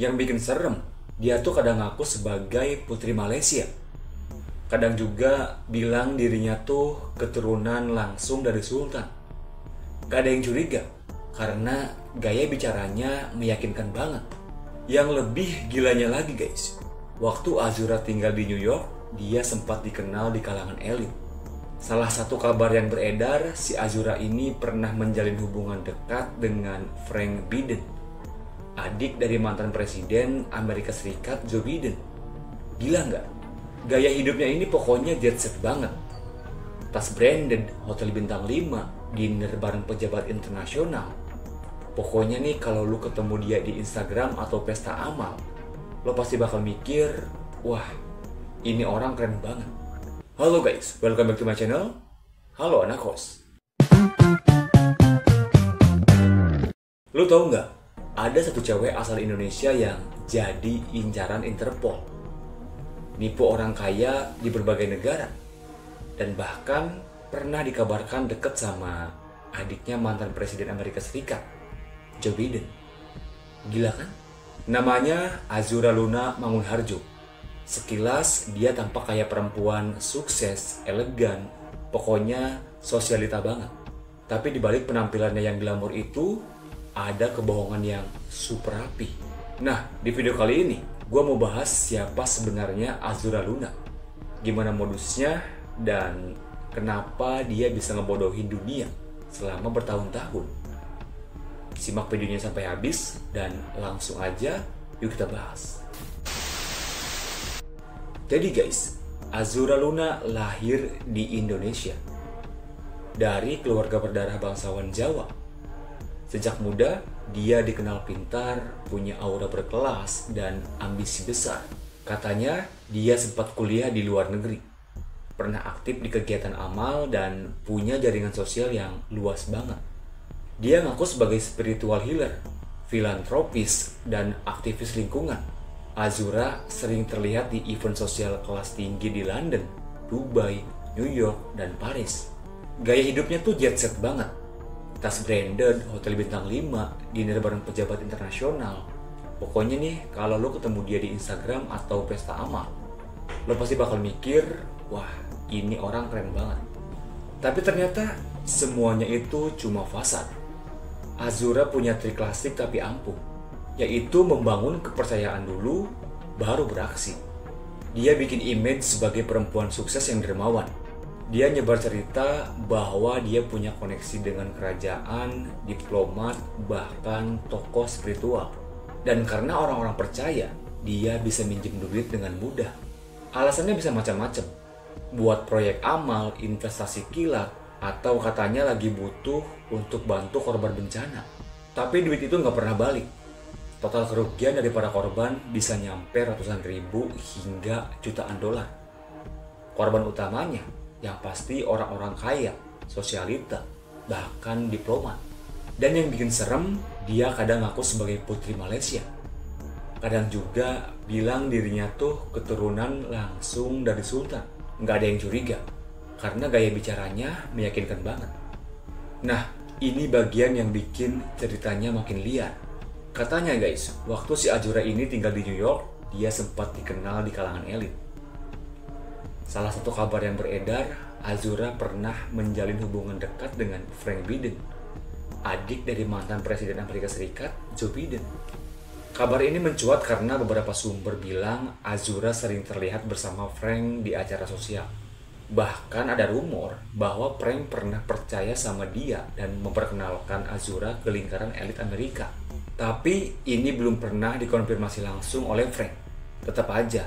Yang bikin serem, dia tuh kadang ngaku sebagai putri Malaysia. Kadang juga bilang dirinya tuh keturunan langsung dari sultan. Gak ada yang curiga, karena gaya bicaranya meyakinkan banget. Yang lebih gilanya lagi guys, waktu Azura tinggal di New York, dia sempat dikenal di kalangan elit. Salah satu kabar yang beredar, si Azura ini pernah menjalin hubungan dekat dengan Frank Biden, adik dari mantan presiden Amerika Serikat Joe Biden. Gila nggak? Gaya hidupnya ini pokoknya jet set banget. Tas branded, hotel bintang 5, dinner bareng pejabat internasional. Pokoknya nih kalau lu ketemu dia di Instagram atau pesta amal, lo pasti bakal mikir, wah ini orang keren banget. Halo guys, welcome back to my channel. Halo anak kos. Lu tau nggak? Ada satu cewek asal Indonesia yang jadi incaran Interpol. Nipu orang kaya di berbagai negara. Dan bahkan pernah dikabarkan deket sama adiknya mantan presiden Amerika Serikat, Joe Biden. Gila kan? Namanya Azura Luna Mangunharjo. Sekilas dia tampak kayak perempuan sukses, elegan, pokoknya sosialita banget. Tapi dibalik penampilannya yang glamor itu, ada kebohongan yang super rapi. Nah, di video kali ini, gue mau bahas siapa sebenarnya Azura Luna. Gimana modusnya, dan kenapa dia bisa ngebodohin dunia selama bertahun-tahun. Simak videonya sampai habis, dan langsung aja yuk kita bahas. Jadi guys, Azura Luna lahir di Indonesia dari keluarga berdarah bangsawan Jawa. Sejak muda, dia dikenal pintar, punya aura berkelas, dan ambisi besar. Katanya, dia sempat kuliah di luar negeri. Pernah aktif di kegiatan amal dan punya jaringan sosial yang luas banget. Dia ngaku sebagai spiritual healer, filantropis, dan aktivis lingkungan. Azura sering terlihat di event sosial kelas tinggi di London, Dubai, New York, dan Paris. Gaya hidupnya tuh jet set banget. Tas branded, hotel bintang 5, dinner bareng pejabat internasional. Pokoknya nih, kalau lo ketemu dia di Instagram atau pesta amal, lo pasti bakal mikir, wah ini orang keren banget. Tapi ternyata semuanya itu cuma fasad. Azura punya trik klasik tapi ampuh, yaitu membangun kepercayaan dulu, baru beraksi. Dia bikin image sebagai perempuan sukses yang dermawan. Dia nyebar cerita bahwa dia punya koneksi dengan kerajaan, diplomat, bahkan tokoh spiritual. Dan karena orang-orang percaya, dia bisa minjem duit dengan mudah. Alasannya bisa macam-macam. Buat proyek amal, investasi kilat, atau katanya lagi butuh untuk bantu korban bencana. Tapi duit itu nggak pernah balik. Total kerugian dari para korban bisa nyampe ratusan ribu hingga jutaan dolar. Korban utamanya yang pasti orang-orang kaya, sosialita, bahkan diplomat. Dan yang bikin serem, dia kadang ngaku sebagai putri Malaysia. Kadang juga bilang dirinya tuh keturunan langsung dari sultan. Nggak ada yang curiga, karena gaya bicaranya meyakinkan banget. Nah, ini bagian yang bikin ceritanya makin liar. Katanya guys, waktu si Azura ini tinggal di New York, dia sempat dikenal di kalangan elit. Salah satu kabar yang beredar, Azura pernah menjalin hubungan dekat dengan Frank Biden, adik dari mantan presiden Amerika Serikat, Joe Biden. Kabar ini mencuat karena beberapa sumber bilang Azura sering terlihat bersama Frank di acara sosial. Bahkan ada rumor bahwa Frank pernah percaya sama dia dan memperkenalkan Azura ke lingkaran elit Amerika. Tapi ini belum pernah dikonfirmasi langsung oleh Frank. Tetap aja,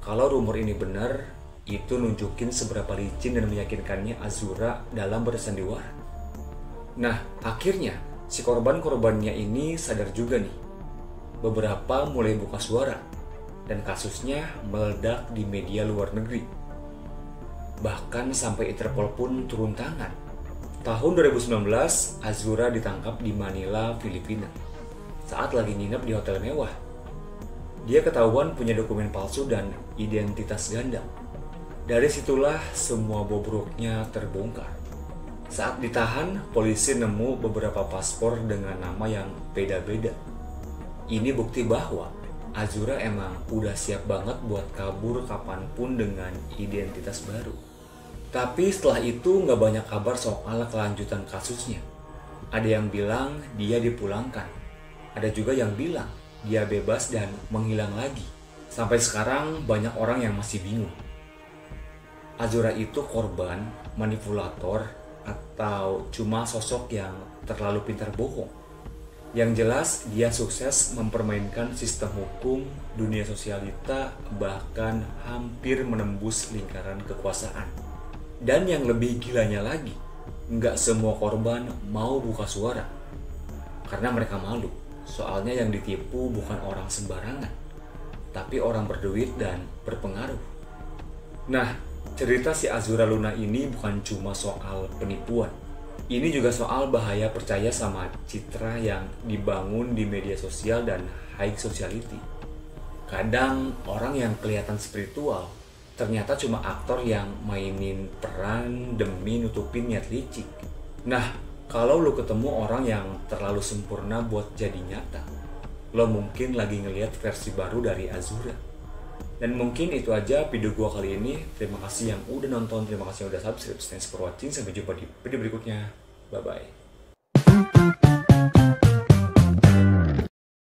kalau rumor ini benar, itu nunjukin seberapa licin dan meyakinkannya Azura dalam bersandiwara. Nah, akhirnya si korban-korbannya ini sadar juga nih. Beberapa mulai buka suara, dan kasusnya meledak di media luar negeri. Bahkan sampai Interpol pun turun tangan. Tahun 2019, Azura ditangkap di Manila, Filipina, saat lagi nginep di hotel mewah. Dia ketahuan punya dokumen palsu dan identitas ganda. Dari situlah semua bobroknya terbongkar. Saat ditahan, polisi nemu beberapa paspor dengan nama yang beda-beda. Ini bukti bahwa Azura emang udah siap banget buat kabur kapanpun dengan identitas baru. Tapi setelah itu nggak banyak kabar soal kelanjutan kasusnya. Ada yang bilang dia dipulangkan. Ada juga yang bilang dia bebas dan menghilang lagi. Sampai sekarang banyak orang yang masih bingung. Azura itu korban, manipulator, atau cuma sosok yang terlalu pintar bohong? Yang jelas, dia sukses mempermainkan sistem hukum, dunia sosialita, bahkan hampir menembus lingkaran kekuasaan. Dan yang lebih gilanya lagi, nggak semua korban mau buka suara. Karena mereka malu, soalnya yang ditipu bukan orang sembarangan, tapi orang berduit dan berpengaruh. Nah, cerita si Azura Luna ini bukan cuma soal penipuan. Ini juga soal bahaya percaya sama citra yang dibangun di media sosial dan high sociality. Kadang orang yang kelihatan spiritual ternyata cuma aktor yang mainin peran demi nutupin niat licik. Nah, kalau lo ketemu orang yang terlalu sempurna buat jadi nyata, lo mungkin lagi ngelihat versi baru dari Azura. Dan mungkin itu aja video gua kali ini. Terima kasih yang udah nonton, terima kasih yang udah subscribe. Thanks for watching, sampai jumpa di video berikutnya. Bye bye.